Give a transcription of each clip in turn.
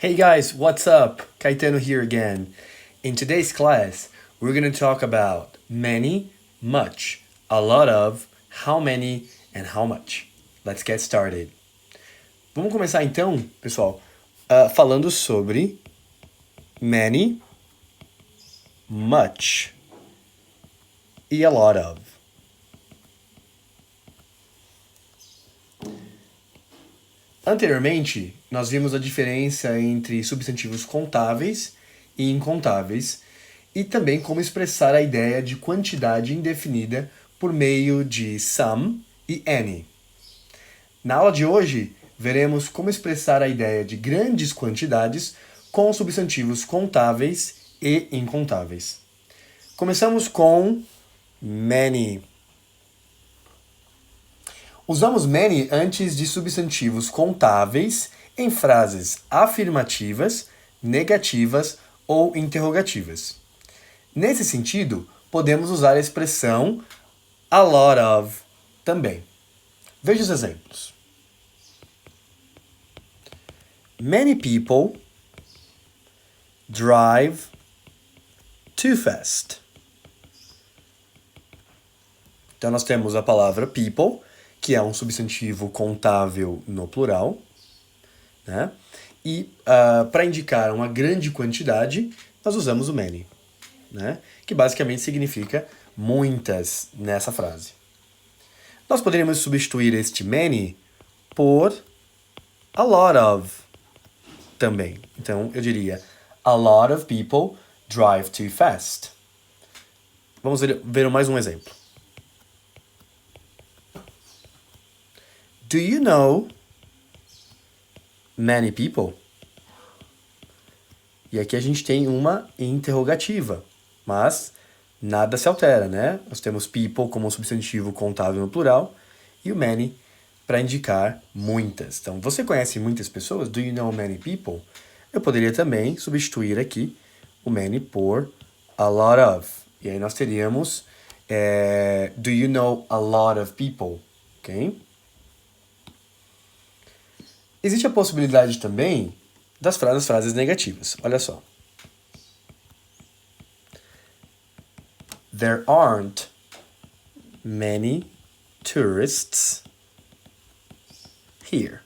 Hey guys, what's up? Caetano here again. In today's class, we're going to talk about many, much, a lot of, how many, and how much. Let's get started. Vamos começar então, pessoal, falando sobre many, much e a lot of. Anteriormente, nós vimos a diferença entre substantivos contáveis e incontáveis e também como expressar a ideia de quantidade indefinida por meio de some e any. Na aula de hoje, veremos como expressar a ideia de grandes quantidades com substantivos contáveis e incontáveis. Começamos com many. Usamos many antes de substantivos contáveis em frases afirmativas, negativas ou interrogativas. Nesse sentido, podemos usar a expressão a lot of também. Veja os exemplos. Many people drive too fast. Então nós temos a palavra people, que é um substantivo contável no plural, né? E para indicar uma grande quantidade, nós usamos o many, né? Que basicamente significa muitas nessa frase. Nós poderíamos substituir este many por a lot of também. Então eu diria a lot of people drive too fast. Vamos ver mais um exemplo. Do you know many people? E aqui a gente tem uma interrogativa, mas nada se altera, né? Nós temos people como um substantivo contável no plural e o many para indicar muitas. Então, você conhece muitas pessoas? Do you know many people? Eu poderia também substituir aqui o many por a lot of. E aí nós teríamos do you know a lot of people? Ok? Existe a possibilidade também das frases negativas. Olha só. There aren't many tourists here.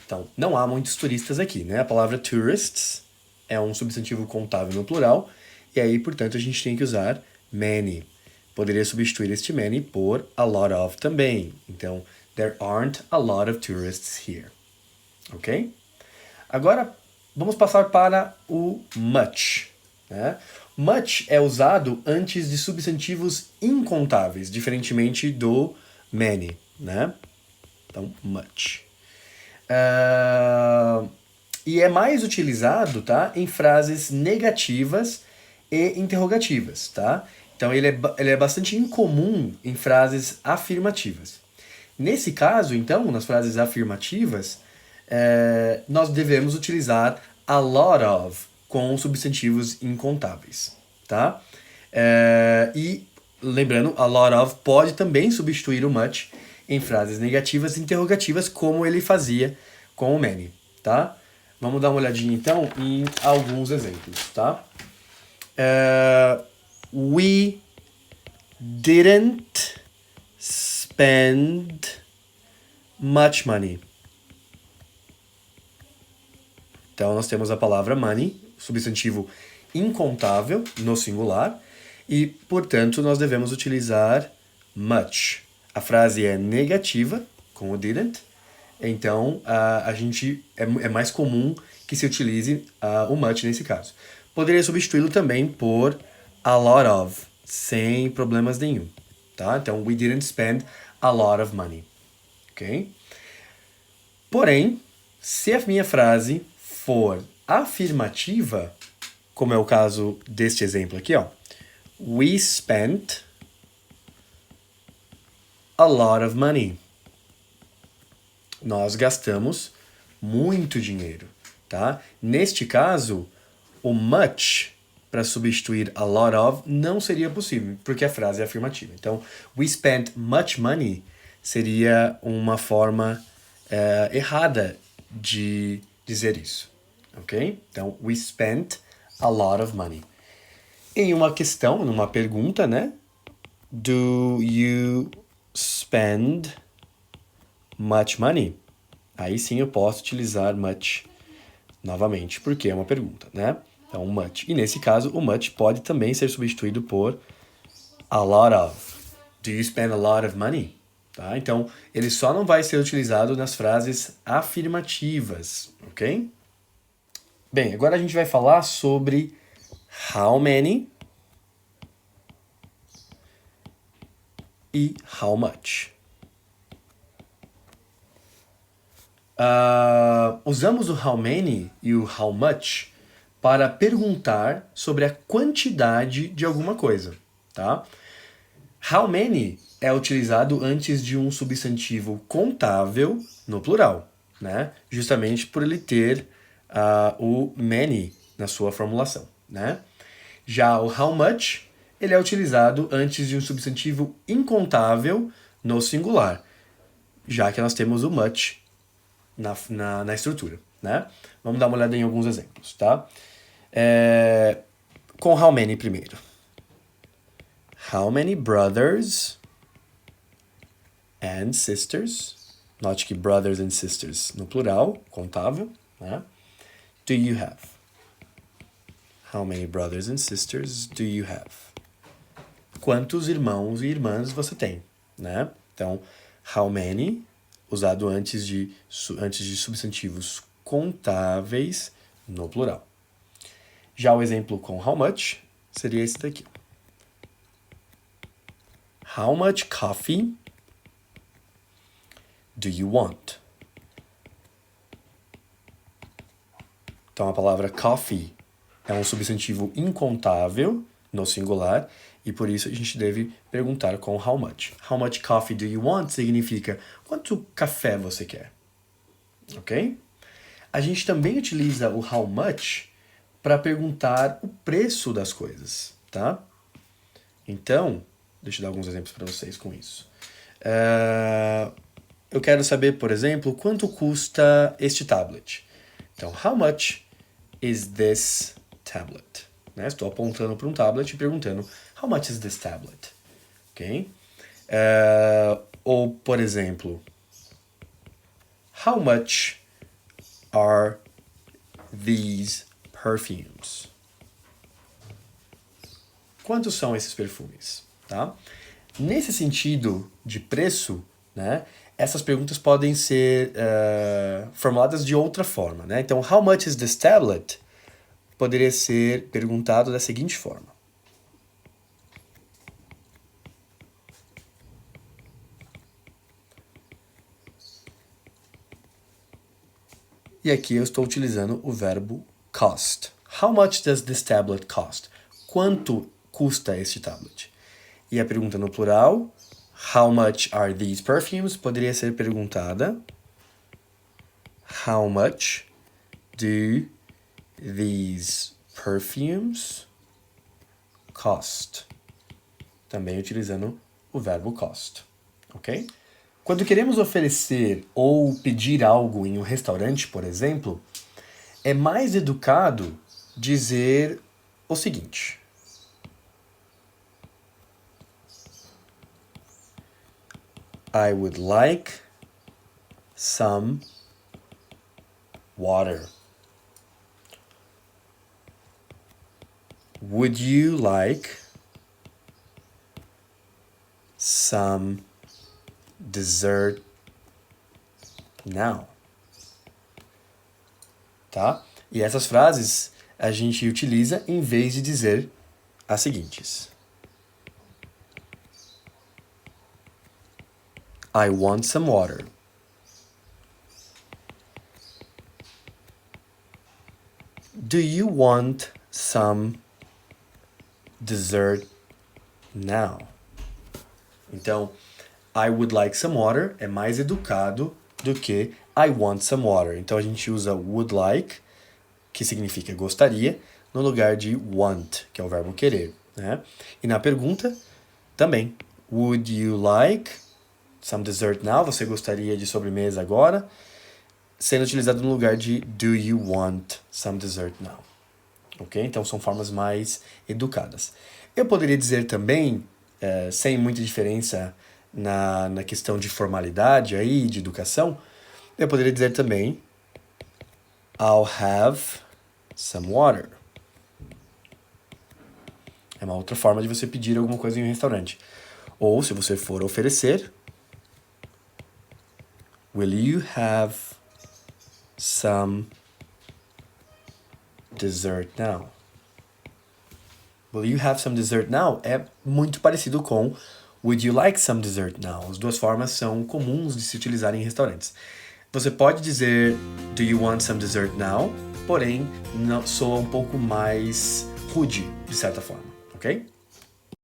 Então, não há muitos turistas aqui, né? A palavra tourists é um substantivo contável no plural, e aí, portanto, a gente tem que usar many. Poderia substituir este many por a lot of também. Então, there aren't a lot of tourists here. Ok? Agora, vamos passar para o much. Né? Much é usado antes de substantivos incontáveis, diferentemente do many. Né? Então, much. E é mais utilizado, tá, em frases negativas e interrogativas. Tá? Então, ele é bastante incomum em frases afirmativas. Nesse caso, então, nas frases afirmativas, nós devemos utilizar a lot of com substantivos incontáveis, tá? E, lembrando, a lot of pode também substituir o much em frases negativas e interrogativas, como ele fazia com o many, tá? Vamos dar uma olhadinha, então, em alguns exemplos, tá? We didn't spend much money. Então, nós temos a palavra money, substantivo incontável no singular, e, portanto, nós devemos utilizar much. A frase é negativa, com o didn't, então a gente é mais comum que se utilize o much nesse caso. Poderia substituí-lo também por a lot of, sem problemas nenhum. Tá? Então, we didn't spend a lot of money. Ok? Porém, se a minha frase for afirmativa, como é o caso deste exemplo aqui, ó, we spent a lot of money. Nós gastamos muito dinheiro, tá? Neste caso, o much para substituir a lot of não seria possível, porque a frase é afirmativa. Então, we spent much money seria uma forma errada de dizer isso, ok? Então, we spent a lot of money. Em uma questão, numa pergunta, né? Do you spend much money? Aí sim eu posso utilizar much novamente, porque é uma pergunta, né? Então, much. E nesse caso, o much pode também ser substituído por a lot of. Do you spend a lot of money? Tá? Então, ele só não vai ser utilizado nas frases afirmativas, ok? Bem, agora a gente vai falar sobre how many e how much. Usamos o how many e o how much para perguntar sobre a quantidade de alguma coisa, tá? How many é utilizado antes de um substantivo contável no plural, né? Justamente por ele ter o many na sua formulação, né? Já o how much, ele é utilizado antes de um substantivo incontável no singular, já que nós temos o much na estrutura, né? Vamos dar uma olhada em alguns exemplos, tá? Com how many primeiro. How many brothers and sisters? Note que brothers and sisters no plural, contável, né? Do you have? How many brothers and sisters do you have? Quantos irmãos e irmãs você tem, né? Então, how many, usado antes de substantivos contáveis no plural. Já o exemplo com how much seria esse daqui. How much coffee do you want? Então, a palavra coffee é um substantivo incontável no singular e por isso a gente deve perguntar com how much. How much coffee do you want significa quanto café você quer, ok? A gente também utiliza o how much para perguntar o preço das coisas, tá? Então, deixa eu dar alguns exemplos para vocês com isso. Eu quero saber, por exemplo, quanto custa este tablet. Então, how much is this tablet? Né? Estou apontando para um tablet e perguntando, how much is this tablet? Ok? Ou, por exemplo, how much are these perfumes? Quantos são esses perfumes? Tá? Nesse sentido de preço, né, essas perguntas podem ser formuladas de outra forma. Né? Então, how much is this tablet? Poderia ser perguntado da seguinte forma. E aqui eu estou utilizando o verbo cost. How much does this tablet cost? Quanto custa este tablet? E a pergunta no plural, how much are these perfumes? Poderia ser perguntada, how much do these perfumes cost? Também utilizando o verbo cost, ok? Quando queremos oferecer ou pedir algo em um restaurante, por exemplo, é mais educado dizer o seguinte. I would like some water. Would you like some dessert now? Tá? E essas frases a gente utiliza em vez de dizer as seguintes. I want some water. Do you want some dessert now? Então, I would like some water é mais educado do que I want some water. Então a gente usa would like, que significa gostaria, no lugar de want, que é o verbo querer, né? E na pergunta, também. Would you like some dessert now? Você gostaria de sobremesa agora? sendo utilizado no lugar de do you want some dessert now? Ok? Então são formas mais educadas. Eu poderia dizer também, sem muita diferença na questão de formalidade aí, de educação, eu poderia dizer também I'll have some water. É uma outra forma de você pedir alguma coisa em um restaurante. Ou, se você for oferecer, will you have some dessert now? Will you have some dessert now? É muito parecido com would you like some dessert now? As duas formas são comuns de se utilizar em restaurantes. Você pode dizer do you want some dessert now? Porém, soa um pouco mais rude, de certa forma, ok?